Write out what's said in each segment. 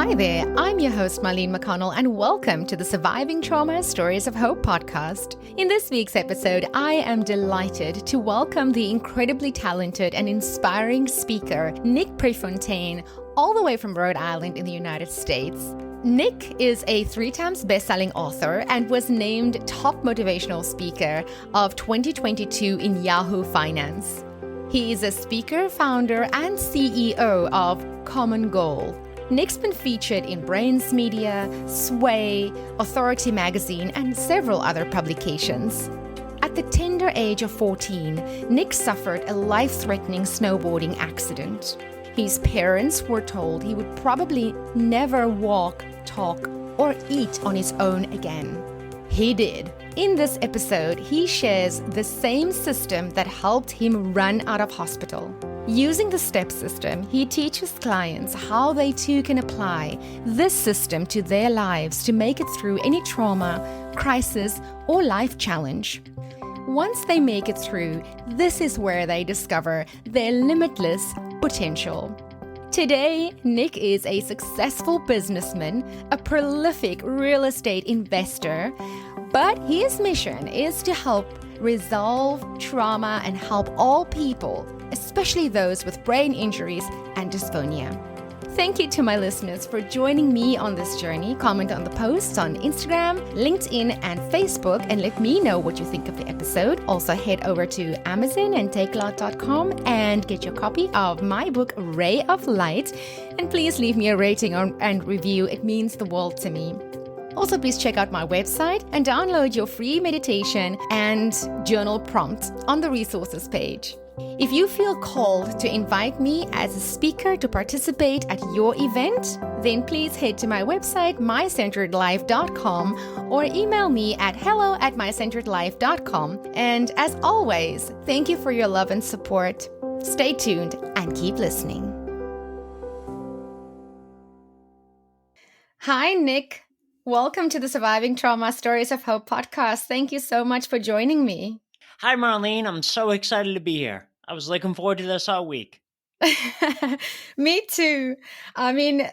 Hi there, I'm your host Marlene McConnell and welcome to the Surviving Trauma Stories of Hope podcast. In this week's episode, I am delighted to welcome the incredibly talented and inspiring speaker, Nick Prefontaine, all the way from Rhode Island in the United States. Nick is a 3-time best-selling author and was named Top Motivational Speaker of 2022 in Yahoo Finance. He is a speaker, founder, and CEO of Common Goal. Nick's been featured in Brainz Media, Swaay, Authority Magazine, and several other publications. At the tender age of 14, Nick suffered a life-threatening snowboarding accident. His parents were told he would probably never walk, talk, or eat on his own again. He did. In this episode, he shares the same system that helped him run out of hospital. Using the STEP system, he teaches clients how they too can apply this system to their lives to make it through any trauma, crisis, or life challenge. Once they make it through, this is where they discover their limitless potential. Today, Nick is a successful businessman, a prolific real estate investor, but his mission is to help resolve trauma and help all people, especially those with brain injuries and dysphonia. Thank you to my listeners for joining me on this journey. Comment on the posts on Instagram, LinkedIn, and Facebook, and let me know what you think of the episode. Also, head over to Amazon and takelot.com and get your copy of my book, Ray of Light. And please leave me a rating and review. It means the world to me. Also, please check out my website and download your free meditation and journal prompt on the resources page. If you feel called to invite me as a speaker to participate at your event, then please head to my website, mycenteredlife.com, or email me at hello@mycenteredlife.com. And as always, thank you for your love and support. Stay tuned and keep listening. Hi, Nick. Welcome to the Surviving Trauma Stories of Hope podcast. Thank you so much for joining me. Hi, Marlene. I'm so excited to be here. I was looking forward to this all week. Me too. I mean,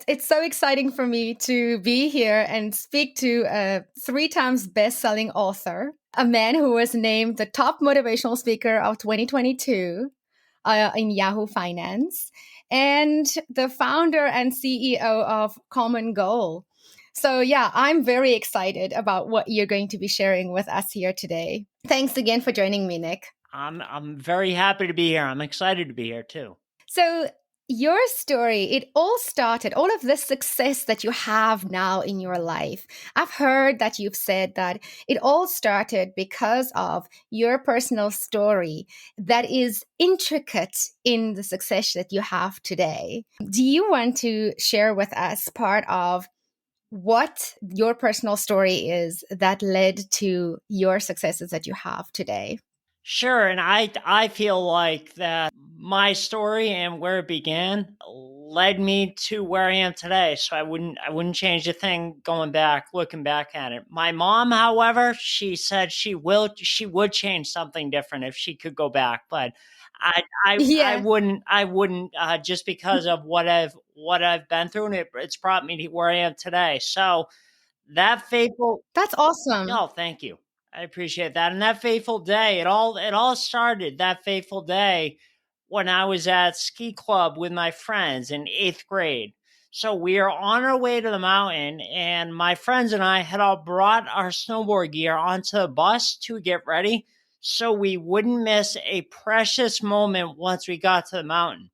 it's so exciting for me to be here and speak to a 3-time best-selling author, a man who was named the top motivational speaker of 2022 in Yahoo Finance, and the founder and CEO of Common Goal. So yeah, I'm very excited about what you're going to be sharing with us here today. Thanks again for joining me, Nick. I'm very happy to be here. I'm excited to be here too. So your story, it all started, all of this success that you have now in your life. I've heard that you've said that it all started because of your personal story that is intricate in the success that you have today. Do you want to share with us part of what your personal story is that led to your successes that you have today? Sure, and I feel like that my story and where it began led me to where I am today. So I wouldn't change a thing looking back at it. My mom, however, she said she would change something different if she could go back, but I wouldn't just because of what I've been through, and it's brought me to where I am today. So that's awesome. Oh, thank you. I appreciate that. And that fateful day, it all started that fateful day when I was at ski club with my friends in 8th grade. So we are on our way to the mountain, and my friends and I had all brought our snowboard gear onto the bus to get ready so we wouldn't miss a precious moment once we got to the mountain.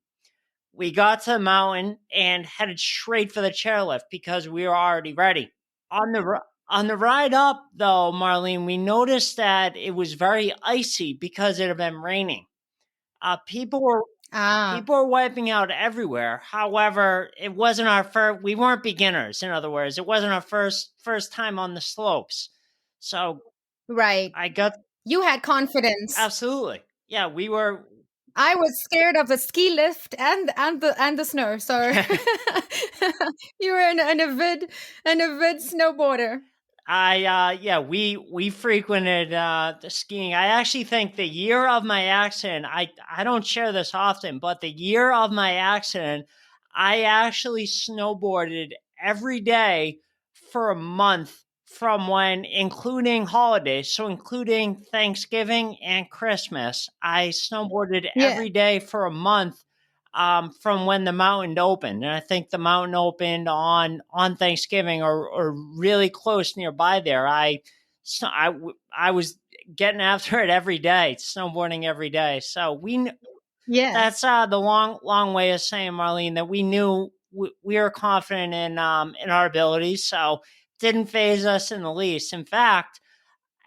We got to the mountain and headed straight for the chairlift because we were already ready. On the ride up, though, Marlene, we noticed that it was very icy because it had been raining. People were wiping out everywhere. However, it wasn't our first. We weren't beginners. In other words, it wasn't our first time on the slopes. So, right, you had confidence. Absolutely, yeah. We were. I was scared of the ski lift and the snow. So you were an avid snowboarder. We frequented the skiing. I actually think the year of my accident, I don't share this often, but the year of my accident, I actually snowboarded every day for a month from when, including holidays, so including Thanksgiving and Christmas. I snowboarded Yeah. every day for a month from when the mountain opened. And I think the mountain opened on Thanksgiving or really close nearby there. I was getting after it every day, snowboarding every day. So Yeah. that's the long way of saying, Marlene, that we knew we were confident in our abilities, so didn't phase us in the least. In fact,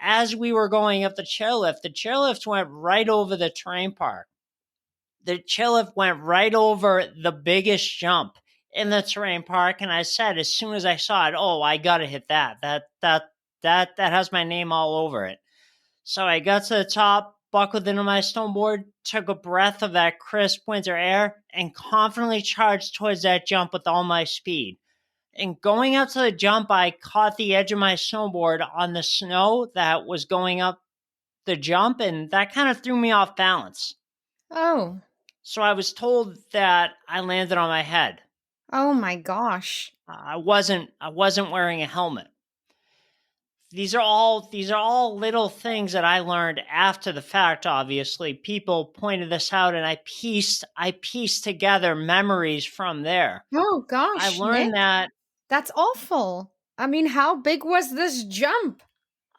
as we were going up the chairlift went right over the terrain park. The chairlift went right over the biggest jump in the terrain park, and I said, as soon as I saw it, oh, I got to hit that. That has my name all over it. So I got to the top, buckled into my snowboard, took a breath of that crisp winter air, and confidently charged towards that jump with all my speed. And going up to the jump, I caught the edge of my snowboard on the snow that was going up the jump, and that kind of threw me off balance. Oh. So I was told that I landed on my head. Oh my gosh. I wasn't wearing a helmet. These are all little things that I learned after the fact. Obviously, people pointed this out, and I pieced together memories from there. Oh I gosh, learned Nick. that That's awful. I mean, how big was this jump?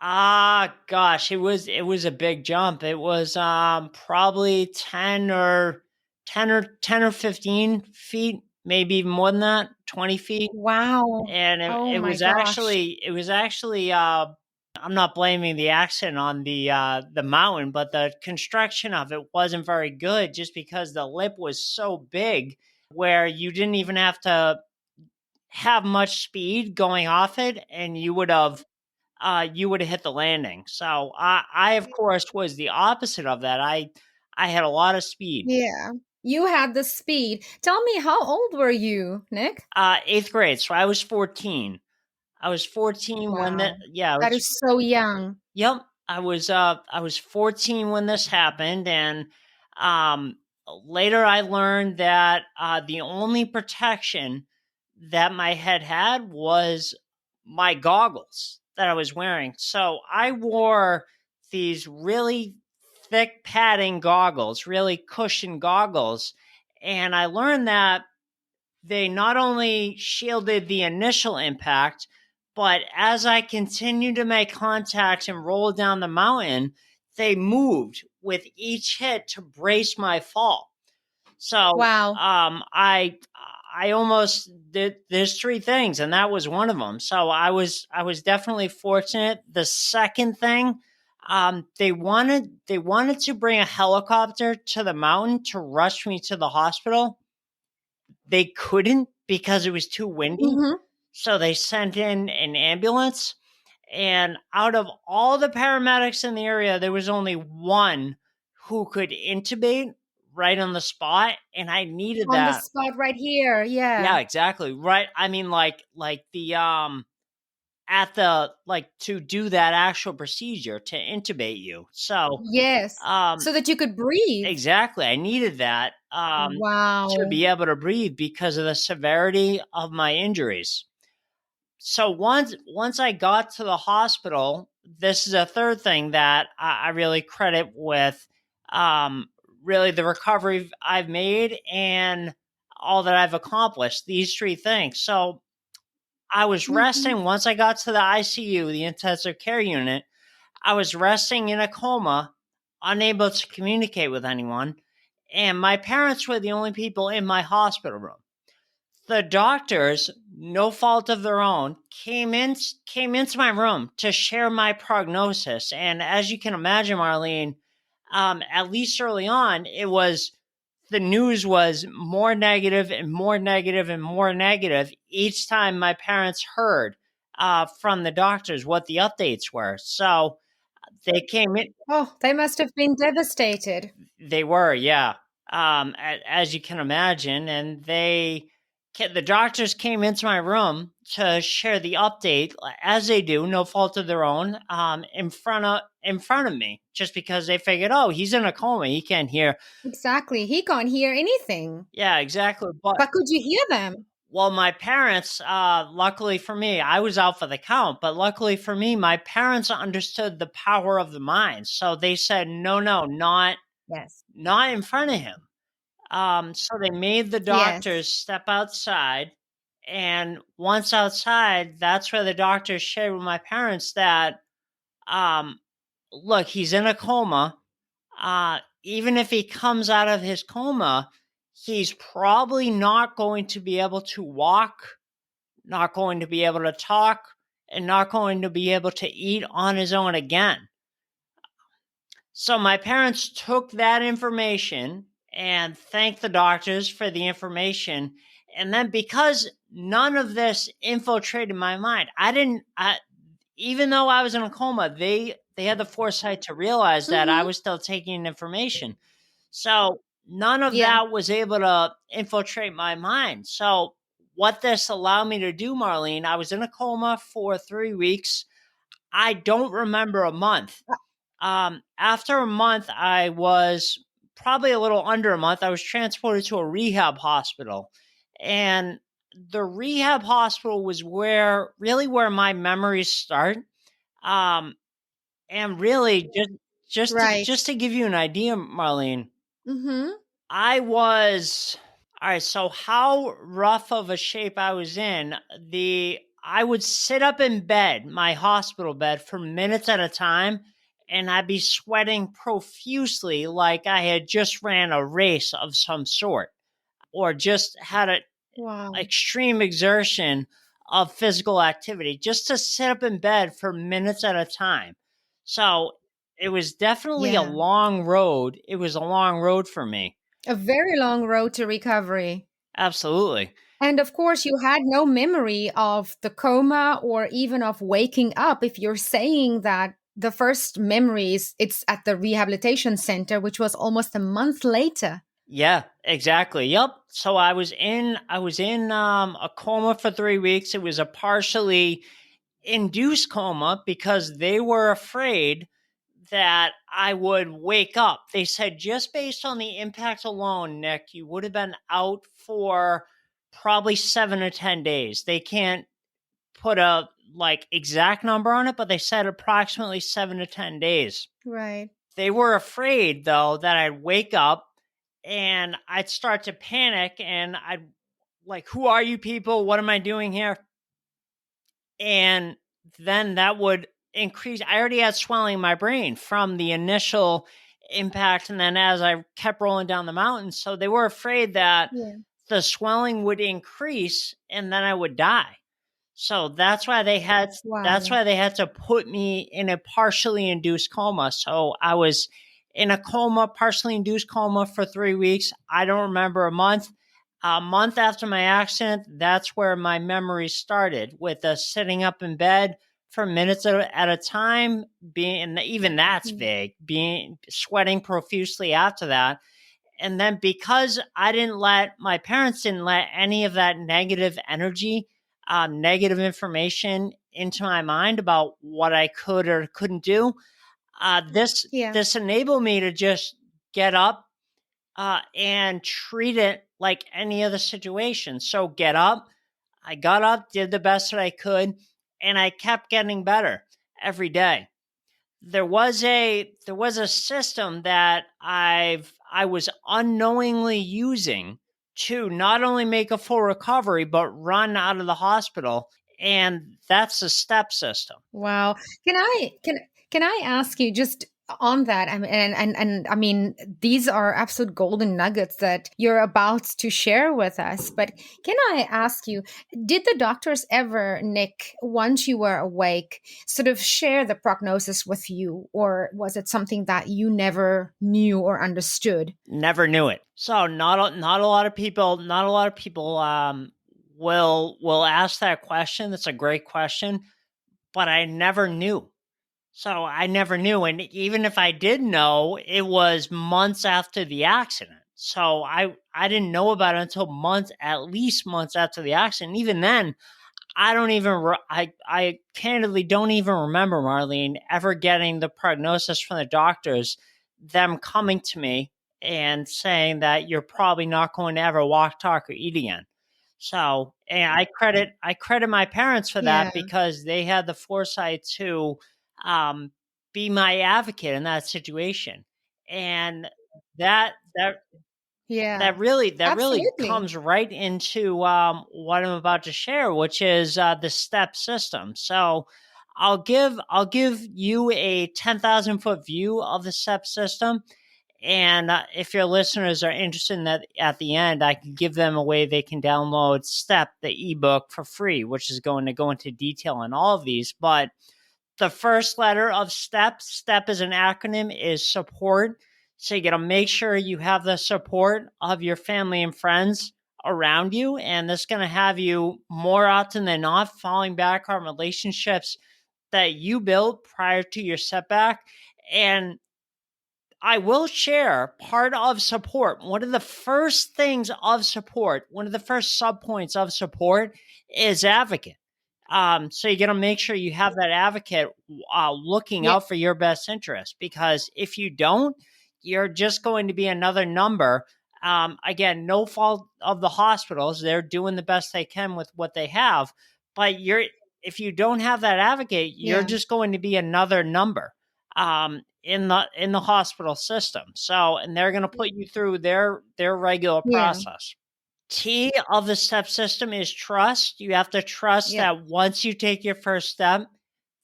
gosh, it was a big jump. It was probably 10 or 15 feet, maybe even more than that, 20 feet. Wow. And Oh it my was gosh. actually I'm not blaming the accident on the mountain, but the construction of it wasn't very good just because the lip was so big where you didn't even have to have much speed going off it, and you would have hit the landing. So I of course was the opposite of that. I had a lot of speed. Yeah. You had the speed. Tell me, how old were you, Nick? Eighth grade, so I was 14. I was 14 when that Wow. yeah, I That was is so young. Yep, I was 14 when this happened, and um later I learned that the only protection that my head had was my goggles that I was wearing. So I wore these really thick padding goggles, really cushioned goggles, and I learned that they not only shielded the initial impact, but as I continued to make contact and roll down the mountain, they moved with each hit to brace my fall. So Wow. I almost did. There's three things, and that was one of them. So I was definitely fortunate. The second thing, they wanted to bring a helicopter to the mountain to rush me to the hospital. They couldn't because it was too windy. Mhm. So they sent in an ambulance. And out of all the paramedics in the area, there was only one who could intubate right on the spot. And I needed On the that. spot right here. Yeah, Yeah. exactly. Right. I mean, like the at the like to do that actual procedure to intubate you. So Yes. um So that you could breathe. exactly. I needed that to Wow. be able to breathe because of the severity of my injuries. So once I got to the hospital, this is a third thing that I really credit with um, really the recovery I've made and all that I've accomplished. These three things. So I was Mhm. resting once I got to the ICU, the intensive care unit. I was resting in a coma, unable to communicate with anyone, and my parents were the only people in my hospital room. The doctors, no fault of their own, came into my room to share my prognosis. And as you can imagine, Marlene, at least early on, the news was more negative and more negative and more negative each time my parents heard from the doctors what the updates were. So they came in. Oh, they must have been devastated. They were, yeah. As you can imagine, and the doctors came into my room to share the update, as they do, no fault of their own, in front of me just because they figured, oh, he's in a coma. He can't hear. Exactly. He can't hear anything. Yeah, exactly. But But could you hear them? well, my parents, luckily for me, I was out for the count, but luckily for me, my parents understood the power of the mind. So they said, no, no, Yes. not in front of him. So they made the Yes. doctors step outside. And once outside, that's where the doctors shared with my parents that, um, look, he's in a coma. Even if he comes out of his coma, he's probably not going to be able to walk, not going to be able to talk, and not going to be able to eat on his own again. So my parents took that information and thanked the doctors for the information. And then because none of this infiltrated my mind, even though I was in a coma, they had the foresight to realize that I Mm-hmm. was still taking information. So none of Yeah. that was able to infiltrate my mind. So what this allowed me to do, Marlene, I was in a coma for 3 weeks. I don't remember a month. After a month, I was probably a little under a month. I was transported to a rehab hospital, and the rehab hospital was where my memories start. Um, and really, Right. just to give you an idea, Marlene, Mm-hmm. I was all right. So how rough of a shape I was in, I would sit up in bed, my hospital bed, for minutes at a time, and I'd be sweating profusely like I had just ran a race of some sort or just had an Wow. extreme exertion of physical activity just to sit up in bed for minutes at a time. So it was definitely a Yeah. long road. It was a long road for me. A very long road to recovery. Absolutely. And of course, you had no memory of the coma or even of waking up. If you're saying that the first memories, it's at the rehabilitation center, which was almost a month later. Yeah, exactly. Yep. So I was in a coma for 3 weeks. It was a partially induced coma because they were afraid that I would wake up. They said just based on the impact alone, Nick, you would have been out for probably 7 or 10 days. They can't put a like exact number on it, but they said approximately 7 to 10 days. Right. They were afraid though that I'd wake up and I'd start to panic and I'd like, who are you people? What am I doing here? And then that would increase. I already had swelling in my brain from the initial impact. And then as I kept rolling down the mountain, so they were afraid that Yeah. the swelling would increase and then I would die. So that's why they had to put me in a partially induced coma. So I was in a coma, partially induced coma for 3 weeks. I don't remember a month. A month after my accident, that's where my memories started with sitting up in bed for minutes at a time, being and even that's Mm. vague, being sweating profusely after that. And then because my parents didn't let any of that negative energy, negative information into my mind about what I could or couldn't do, this Yeah. this enabled me to just get up and treat it like any other situation. So get up. I got up, did the best that I could, and I kept getting better every day. There was a system that I was unknowingly using to not only make a full recovery but run out of the hospital, and that's the step system. Wow. Can I ask you just on that? I mean, and I mean, these are absolute golden nuggets that you're about to share with us. But can I ask you, did the doctors ever, Nick, once you were awake, sort of share the prognosis with you, or was it something that you never knew or understood? Never knew it. So not a lot of people will ask that question. That's a great question, but I never knew. So I never knew. And even if I did know, it was months after the accident. So I didn't know about it until months, at least months after the accident. Even then, I don't even I candidly don't even remember, Marlene, ever getting the prognosis from the doctors, them coming to me and saying that you're probably not going to ever walk, talk, or eat again. So, and I credit my parents for Yeah. that because they had the foresight to um, be my advocate in that situation, and that Yeah. that really Absolutely. comes right into what I'm about to share, which is the step system. So I'll give you a 10,000 foot view of the step system, and if your listeners are interested in that, at the end, I can give them a way they can download Step, the ebook, for free, which is going to go into detail on all of these. But the first letter of STEP, STEP is an acronym, is support. So you got to make sure you have the support of your family and friends around you. And this is going to have you more often than not falling back on relationships that you built prior to your setback. And I will share part of support. One of the first things of support, one of the first subpoints of support is advocate. So you got to make sure you have that advocate looking Yeah. out for your best interest, because if you don't, you're just going to be another number. Again, no fault of the hospitals; they're doing the best they can with what they have. But if you don't have that advocate, you're Yeah. just going to be another number in the hospital system. So, and they're going to put you through their regular Yeah. process. T of the step system is trust. You have to trust Yep. that once you take your first step,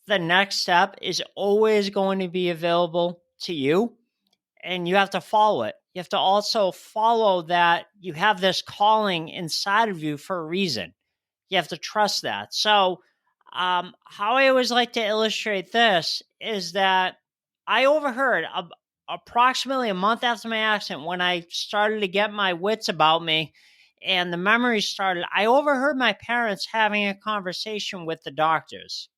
the next step is always going to be available to you, and you have to follow it. You have to also follow that you have this calling inside of you for a reason. You have to trust that. So, how I always like to illustrate this is that I overheard approximately a month after my accident, when I started to get my wits about me and the memories started, I overheard my parents having a conversation with the doctors.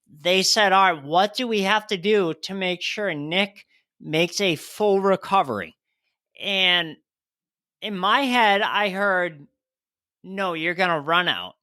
They said, "All right, what do we have to do to make sure Nick makes a full recovery?" And in my head, I heard, "No, you're going to run out."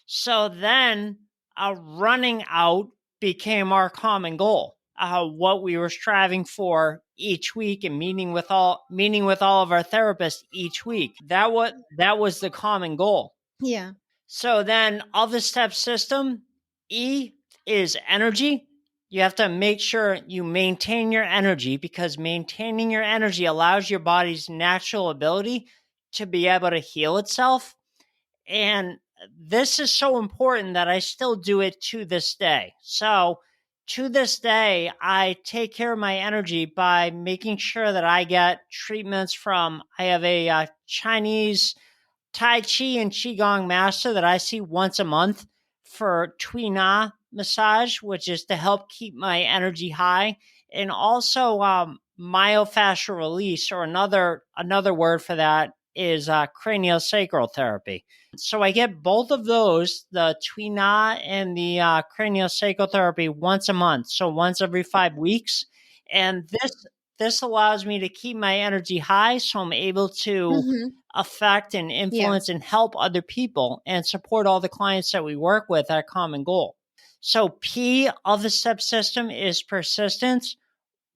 So then running out became our common goal. What we were striving for each week, and meeting with all of our therapists each week. That was the common goal. Yeah. So then, of the step system, E is energy. You have to make sure you maintain your energy, because maintaining your energy allows your body's natural ability to be able to heal itself. And this is so important that I still do it to this day. So, to this day, I take care of my energy by making sure that I get treatments from, I have a Chinese Tai Chi and Qigong master that I see once a month for Tui Na massage, which is to help keep my energy high, and also myofascial release, or another word for that is craniosacral therapy. So I get both of those, the Tui Na and the craniosacral therapy, once a month, so once every 5 weeks, and this allows me to keep my energy high, so I'm able to Mm-hmm. affect and Yeah. influence and help other people and support all the clients that we work with at a common goal. So, P of the step system is persistence.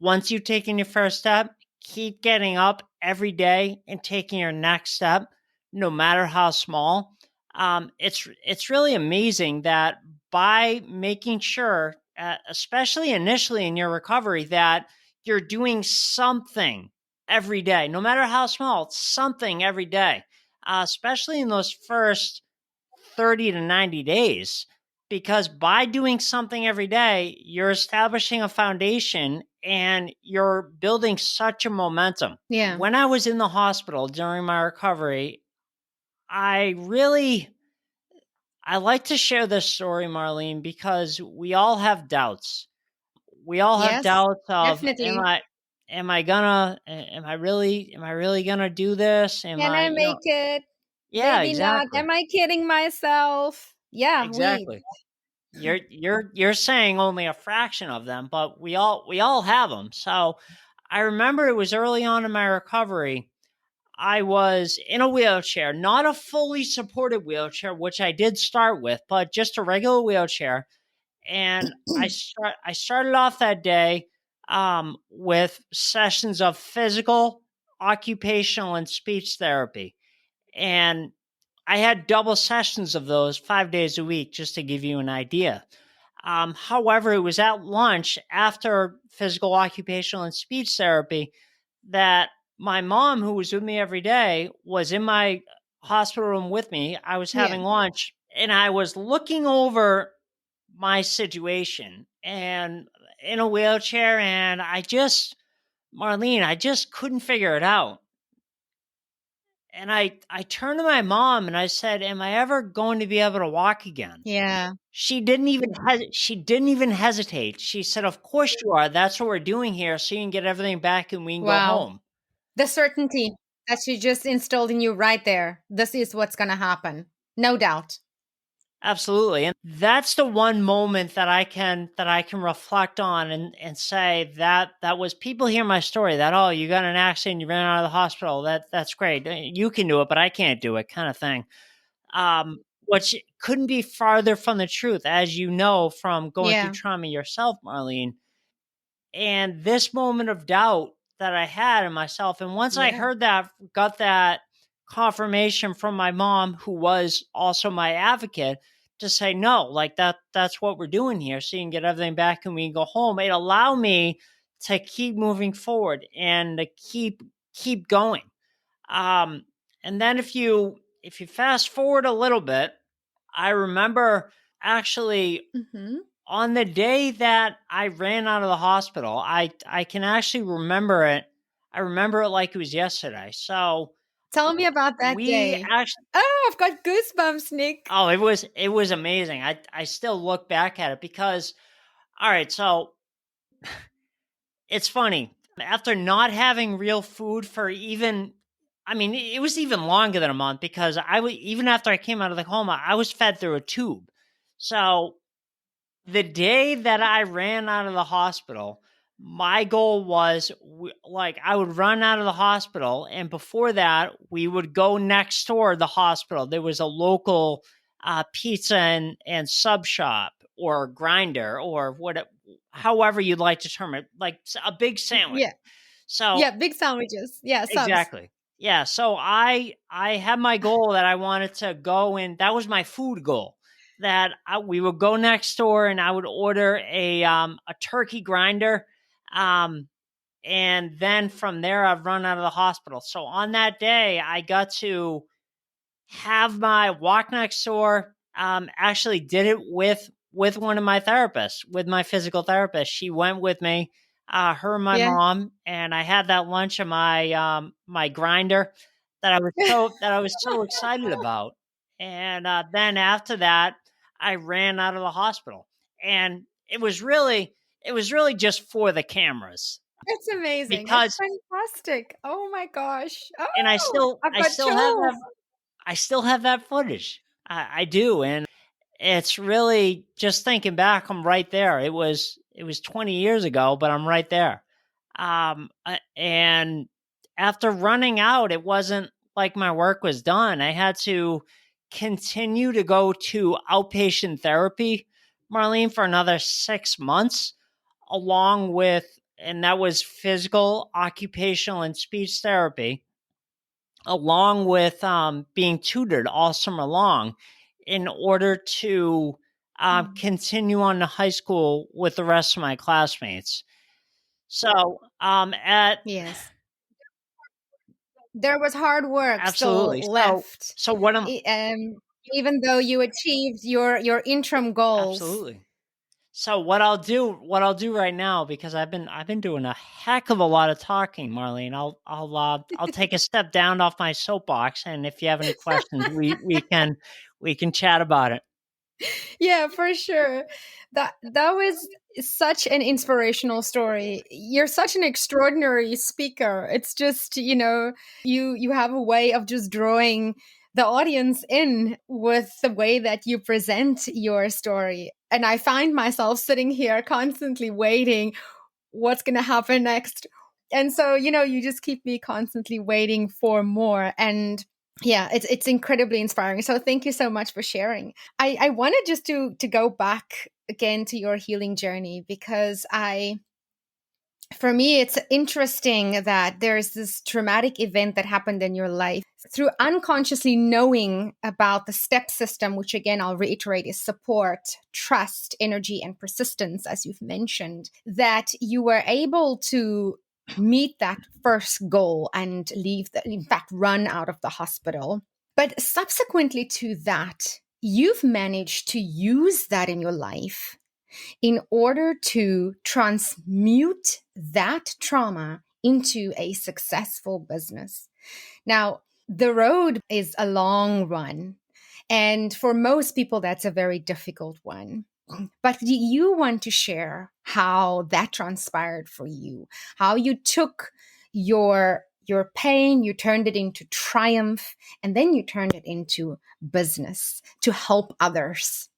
Once you've taken your first step, keep getting up every day and taking your next step, no matter how small. It's really amazing that by making sure, especially initially in your recovery, that you're doing something every day, no matter how small, something every day, especially in those first 30 to 90 days, because by doing something every day, you're establishing a foundation and you're building such a momentum. Yeah. When I was in the hospital during my recovery, I like to share this story, Marlene, because we all have doubts. We all have Yes. doubts of, Definitely. am I really gonna do this? Am Can I, I make it? yeah, Maybe not. exactly. Am I kidding myself? Yeah, we. Exactly. You're saying only a fraction of them, but we all have them. So I remember it was early on in my recovery. I was in a wheelchair, not a fully supported wheelchair, which I did start with, but just a regular wheelchair. And I started off that day with sessions of physical, occupational, and speech therapy. And I had double sessions of those 5 days a week, just to give you an idea. However, it was at lunch after physical, occupational, and speech therapy that my mom, who was with me every day, was in my hospital room with me. I was Yeah. having lunch and I was looking over my situation and in a wheelchair. And Marlene, I just couldn't figure it out. And I turned to my mom and I said, "Am I ever going to be able to walk again?" Yeah. She didn't even hesitate. She said, "Of course you are. That's what we're doing here, so you can get everything back and we can go Wow. home." The certainty that she just installed in you right there. This is what's going to happen. No doubt. Absolutely. And that's the one moment that I can reflect on and say that that was people hear my story that, "Oh, you got in an accident, you ran out of the hospital. That's great. You can do it, but I can't do it," kind of thing. Which couldn't be farther from the truth, as you know from going through Yeah. trauma yourself, Marlene. And this moment of doubt that I had in myself, and once I Yeah. heard that, got that confirmation from my mom, who was also my advocate, to say, "No, like that's what we're doing here, so you can get everything back and we can go home." It allowed me to keep moving forward and to keep going. Um, and then if you fast forward a little bit, I remember actually Hmm. on the day that I ran out of the hospital, I can actually remember it. I remember it like it was yesterday. So Tell me about that we day. actually Oh, I've got goosebumps, Nick. oh, it was amazing. I still look back at it because all right, so it's funny. After not having real food for even I mean, it was even longer than a month because even after I came out of the coma, I was fed through a tube. So the day that I ran out of the hospital, my goal was like I would run out of the hospital, and before that, we would go next door to the hospital. There was a local pizza and sub shop or grinder or however you'd like to term it, like a big sandwich. Yeah. So Yeah. Big sandwiches. Yeah. Subs. exactly. Yeah, so I had my goal that I wanted to go and that was my food goal. We would go next door and I would order a turkey grinder, um, and then from there I'd run out of the hospital. So on that day, I got to have my walk next door. Actually did it with one of my therapists, with my physical therapist. She went with me, her and my Yeah. mom, and I had that lunch of my grinder that I was so excited about. And then after that, I ran out of the hospital, and it was really just for the cameras It's amazing. It's because, fantastic. Oh my gosh. and Oh, I've I got still have that chills. I still have that footage. I do, and it's really just thinking back. I'm right there. It was 20 years ago, but I'm right there. And after running out, it wasn't like my work was done. I had to continue to go to outpatient therapy, Marlene, for another 6 months, along with, and that was physical, occupational, and speech therapy along with being tutored all summer long in order to Mm. continue on to high school with the rest of my classmates. So, at Yes. There was hard work absolutely. still left. So what I'm E- Um, Even though you achieved your interim goals. absolutely. So what I'll do right now, because I've been doing a heck of a lot of talking, Marlene. I'll take a step down off my soapbox, and if you have any questions, we can chat about it. Yeah, for sure. That was such an inspirational story. You're such an extraordinary speaker. It's just, you have a way of just drawing the audience in with the way that you present your story. And I find myself sitting here constantly waiting what's going to happen next. And so, you just keep me constantly waiting for more. And yeah, it's incredibly inspiring. So thank you so much for sharing. I wanted just to go back again to your healing journey, because for me, it's interesting that there's this traumatic event that happened in your life through unconsciously knowing about the step system, which again, I'll reiterate, is support, trust, energy, and persistence, as you've mentioned, that you were able to meet that first goal and in fact, run out of the hospital. But subsequently to that, you've managed to use that in your life in order to transmute that trauma into a successful business. Now, the road is a long run. And for most people, that's a very difficult one. But do you want to share how that transpired for you? How you took your pain, you turned it into triumph, and then you turned it into business to help others?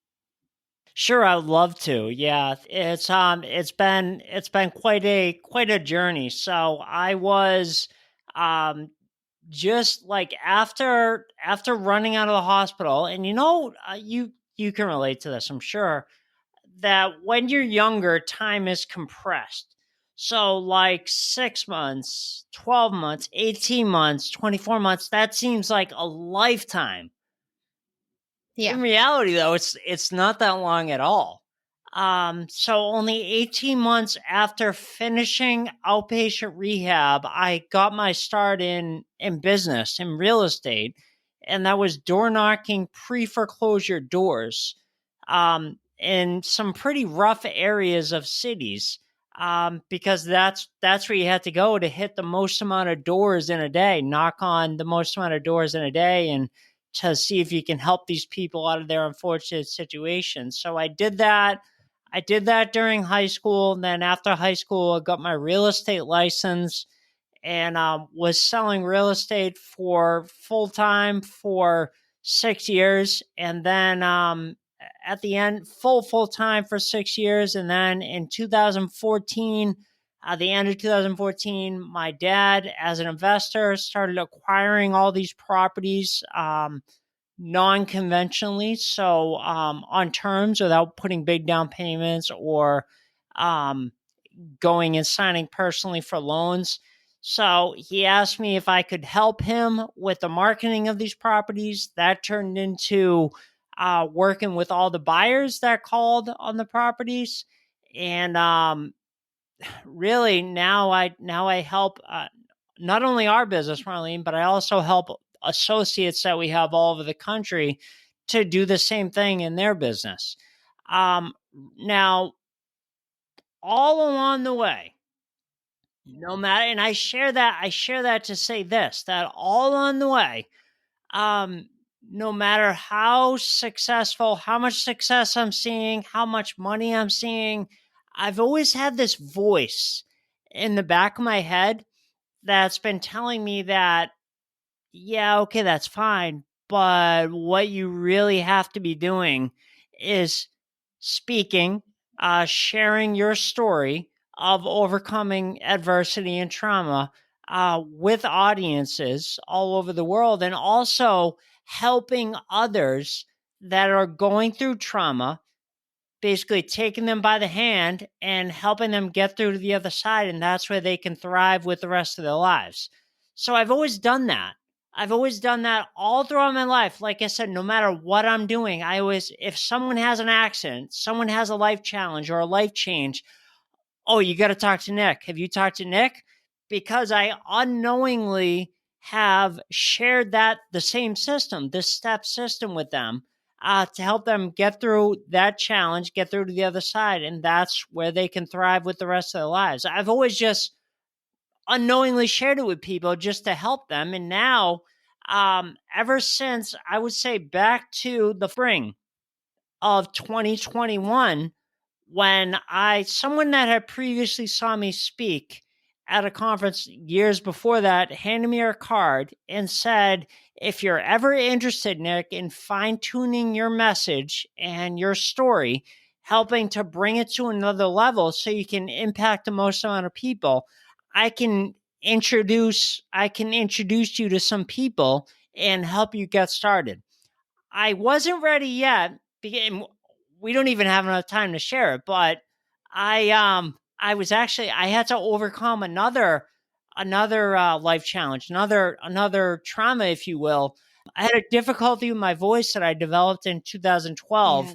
Sure, I would love to. Yeah, it's been quite a journey. So I was um just like after running out of the hospital, and you can relate to this, I'm sure, that when you're younger, time is compressed. So like 6 months, 12 months, 18 months, 24 months, that seems like a lifetime. Yeah. In reality, though, it's not that long at all. So only 18 months after finishing outpatient rehab, I got my start in business, in real estate, and that was door knocking pre-foreclosure doors in some pretty rough areas of cities. Because that's where you had to go to hit the most amount of doors in a day, knock on the most amount of doors in a day, and to see if you can help these people out of their unfortunate situations. So I did that. I did that during high school. And then after high school, I got my real estate license and was selling real estate for full time for 6 years. And then at the end, full time for 6 years. And then in 2014, at the end of 2014, my dad, as an investor, started acquiring all these properties non-conventionally, so on terms without putting big down payments or um, going and signing personally for loans. So he asked me if I could help him with the marketing of these properties. That turned into working with all the buyers that called on the properties, and really now I help not only our business, Marlene, but I also help associates that we have all over the country to do the same thing in their business. Now, all along the way, no matter, and I share that to say this, that all along the way, um, no matter how successful, how much success I'm seeing, how much money I'm seeing, I've always had this voice in the back of my head that's been telling me that, yeah, okay, that's fine. But what you really have to be doing is speaking, sharing your story of overcoming adversity and trauma with audiences all over the world, and also helping others that are going through trauma, basically taking them by the hand and helping them get through to the other side. And that's where they can thrive with the rest of their lives. So I've always done that. I've always done that all throughout my life. Like I said, no matter what I'm doing, if someone has an accident, someone has a life challenge or a life change, oh, you got to talk to Nick. Have you talked to Nick? Because I unknowingly have shared the same system, this step system with them to help them get through that challenge, get through to the other side. And that's where they can thrive with the rest of their lives. I've always just unknowingly shared it with people just to help them. And now, ever since, I would say back to the spring of 2021, when someone that had previously saw me speak at a conference years before that handed me a card and said, if you're ever interested, Nick, in fine tuning your message and your story, helping to bring it to another level so you can impact the most amount of people, I can introduce you to some people and help you get started. I wasn't ready yet, because we don't even have enough time to share it, but I had to overcome another life challenge, another trauma, if you will. I had a difficulty with my voice that I developed in 2012, Yeah.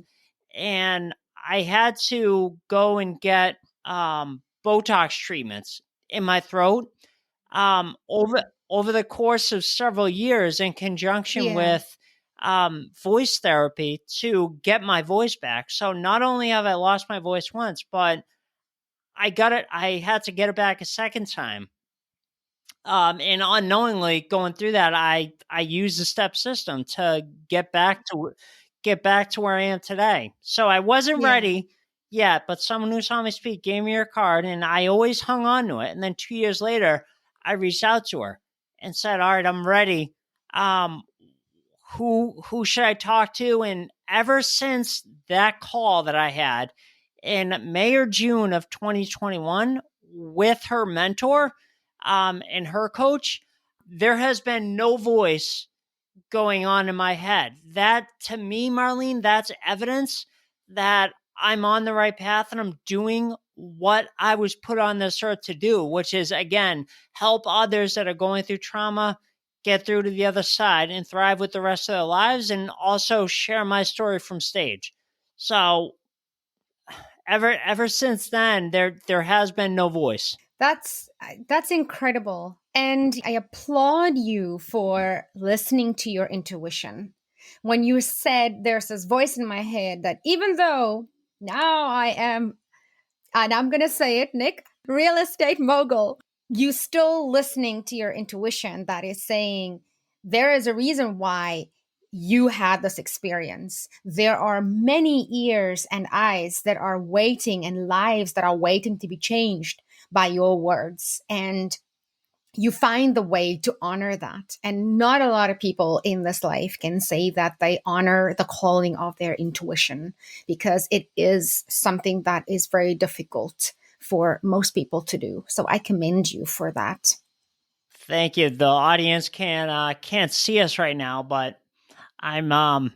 and I had to go and get Botox treatments in my throat over the course of several years, in conjunction Yeah. with voice therapy, to get my voice back. So not only have I lost my voice once, but I had to get it back a second time. And unknowingly going through that, I used the step system to get back to where I am today. So I wasn't Yeah. ready yet, but someone who saw me speak gave me her card, and I always hung on to it. And then 2 years later, I reached out to her and said, "All right, I'm ready. Um, who should I talk to?" And ever since that call that I had in May or June of 2021 with her mentor and her coach, there has been no voice going on in my head. That, to me, Marlene, that's evidence that I'm on the right path and I'm doing what I was put on this earth to do, which is, again, help others that are going through trauma get through to the other side and thrive with the rest of their lives, and also share my story from stage. So ever since then, there has been no voice. That's incredible. And I applaud you for listening to your intuition. When you said there's this voice in my head that even though now I am, and I'm going to say it, Nick, real estate mogul, you still listening to your intuition that is saying there is a reason why you had this experience. There are many ears and eyes that are waiting, and lives that are waiting to be changed by your words. And you find the way to honor that. And not a lot of people in this life can say that they honor the calling of their intuition, because it is something that is very difficult for most people to do. So I commend you for that. Thank you. The audience can't see us right now, but I'm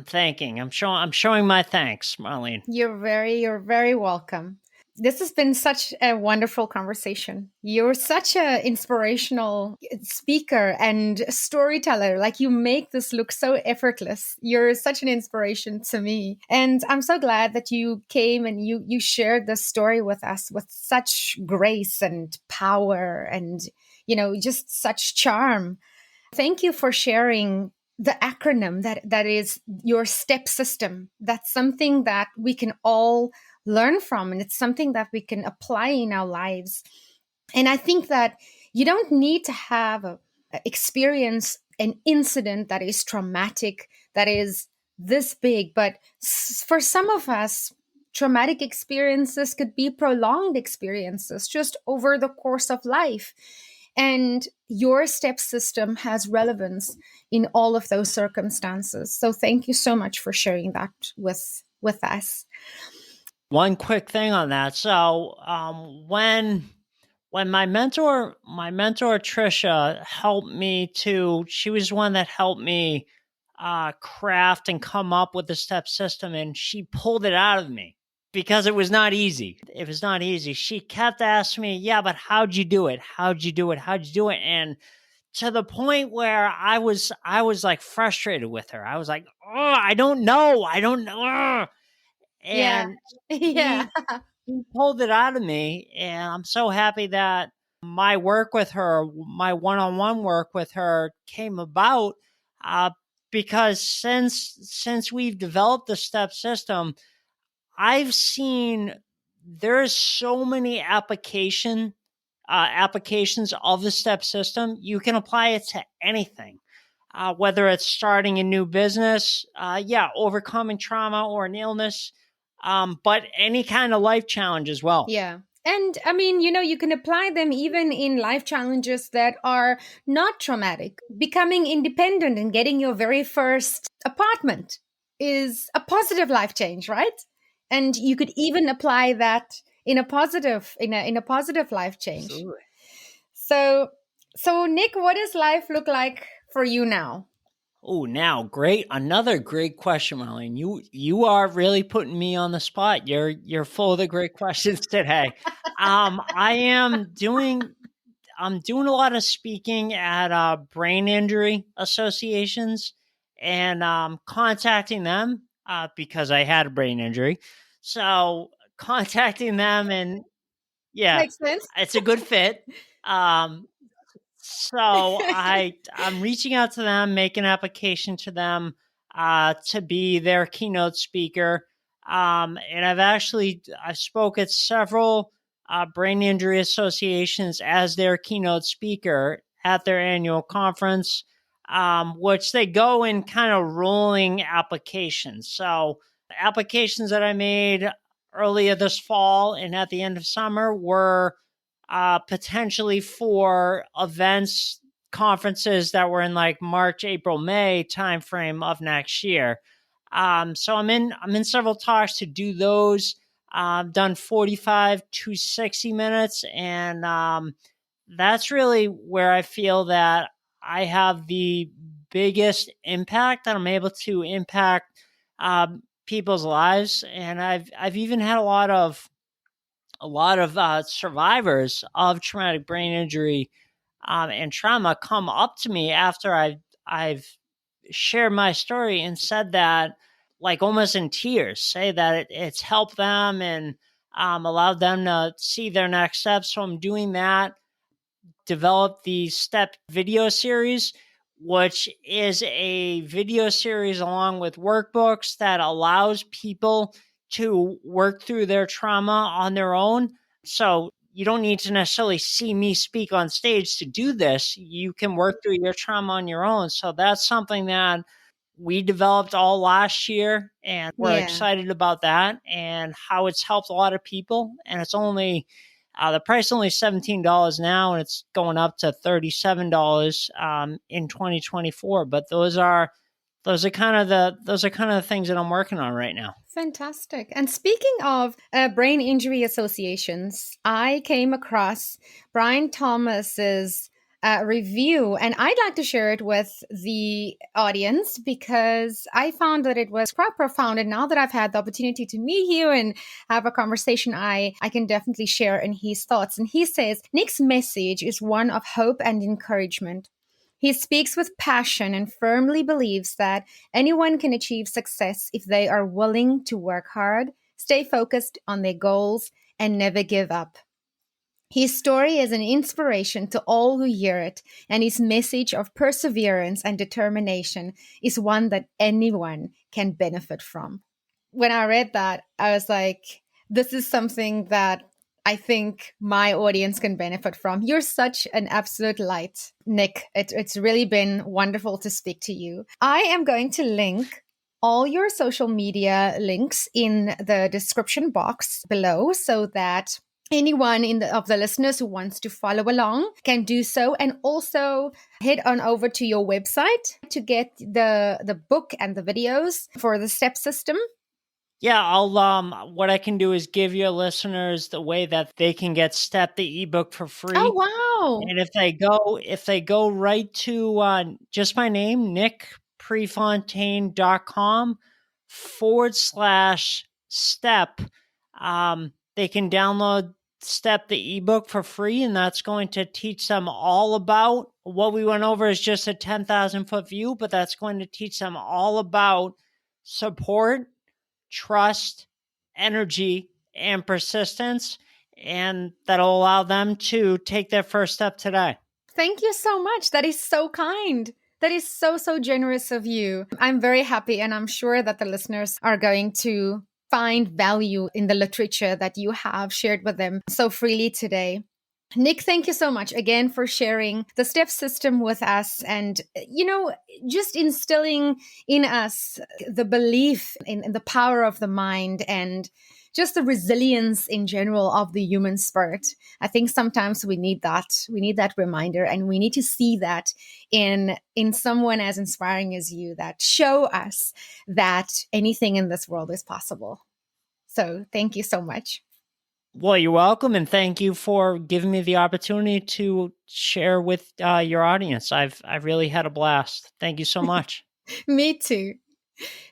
thanking. I'm showing my thanks, Marlene. You're very welcome. This has been such a wonderful conversation. You're such an inspirational speaker and storyteller. Like, you make this look so effortless. You're such an inspiration to me. And I'm so glad that you came and you shared this story with us with such grace and power and, just such charm. Thank you for sharing the acronym that is your step system. That's something that we can all learn from, and it's something that we can apply in our lives. And I think that you don't need to have a experience an incident that is traumatic, that is this big, but for some of us, traumatic experiences could be prolonged experiences just over the course of life. And your step system has relevance in all of those circumstances. So thank you so much for sharing that with us. One quick thing on that. So when my mentor Trisha helped me she was the one that helped me craft and come up with the step system, and she pulled it out of me because it was not easy. It was not easy. She kept asking me, "Yeah, but how'd you do it? How'd you do it? How'd you do it?" And to the point where I was like frustrated with her. I was like, "Oh, I don't know. I don't know." Yeah. And Yeah. he pulled it out of me, and I'm so happy that my work with her, my one-on-one work with her, came about uh, because since we've developed the step system, I've seen there's so many applications of the step system. You can apply it to anything, whether it's starting a new business, overcoming trauma or an illness, but any kind of life challenge as well. Yeah. And I mean, you can apply them even in life challenges that are not traumatic. Becoming independent and getting your very first apartment is a positive life change, right? And you could even apply that in a positive, in a positive life change. Absolutely. So, Nick, what does life look like for you now? Oh, now great. Another great question, Marlene. You are really putting me on the spot. You're full of the great questions today. I am doing I'm doing a lot of speaking at brain injury associations and contacting them because I had a brain injury. So contacting them and yeah, Makes sense. it's a good fit. Um, so I'm reaching out to them, make an application to them to be their keynote speaker. And I've spoke at several brain injury associations as their keynote speaker at their annual conference, which they go in kind of rolling applications. So applications that I made earlier this fall and at the end of summer were potentially for events, conferences that were in like March, April, May timeframe of next year. So I'm in several talks to do those. I've done 45 to 60 minutes, and that's really where I feel that I have the biggest impact, that I'm able to impact people's lives. And I've even had a lot of survivors of traumatic brain injury and trauma come up to me after I've shared my story and said that, like almost in tears, say that it's helped them and allowed them to see their next steps. So I'm doing that. Developed the STEP video series, which is a video series along with workbooks that allows people to work through their trauma on their own. So you don't need to necessarily see me speak on stage to do this. You can work through your trauma on your own. So that's something that we developed all last year, and we're Yeah. excited about that and how it's helped a lot of people. And it's only the price is only $17 now, and it's going up to $37 in 2024. But those are kind of the things that I'm working on right now. Fantastic. And speaking of brain injury associations, I came across Brian Thomas's review, and I'd like to share it with the audience because I found that it was quite profound. And now that I've had the opportunity to meet you and have a conversation, I can definitely share in his thoughts. And he says, Nick's message is one of hope and encouragement. He speaks with passion and firmly believes that anyone can achieve success if they are willing to work hard, stay focused on their goals, and never give up. His story is an inspiration to all who hear it, and his message of perseverance and determination is one that anyone can benefit from. When I read that, I was like, this is something that I think my audience can benefit from. You're such an absolute light, Nick. It's really been wonderful to speak to you. I am going to link all your social media links in the description box below so that anyone of the listeners who wants to follow along can do so, and also head on over to your website to get the book and the videos for the STEP system. Yeah, I'll what I can do is give your listeners the way that they can get STEP the ebook for free. Oh, wow. And if they go right to just my name, nickprefontaine.com/step, they can download STEP the ebook for free, and that's going to teach them all about what we went over is just a 10,000 foot view, but that's going to teach them all about support, trust, energy, and persistence, and that'll allow them to take their first step today. Thank you so much. That is so kind. That is so, so generous of you. I'm very happy, and I'm sure that the listeners are going to find value in the literature that you have shared with them so freely today. Nick, thank you so much again for sharing the STEP system with us and, just instilling in us the belief in the power of the mind and just the resilience in general of the human spirit. I think sometimes we need that. We need that reminder, and we need to see that in someone as inspiring as you that show us that anything in this world is possible. So thank you so much. Well, you're welcome, and thank you for giving me the opportunity to share with your audience. I've really had a blast. Thank you so much. Me too.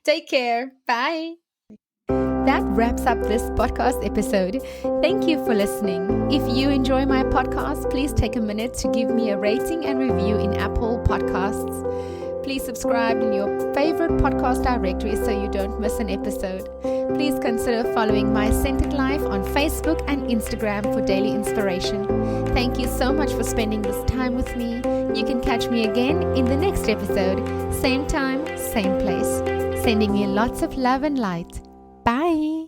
Take care. Bye. That wraps up this podcast episode. Thank you for listening. If you enjoy my podcast, please take a minute to give me a rating and review in Apple Podcasts. Please subscribe in your favorite podcast directory so you don't miss an episode. Please consider following My Centered Life on Facebook and Instagram for daily inspiration. Thank you so much for spending this time with me. You can catch me again in the next episode. Same time, same place. Sending you lots of love and light. Bye.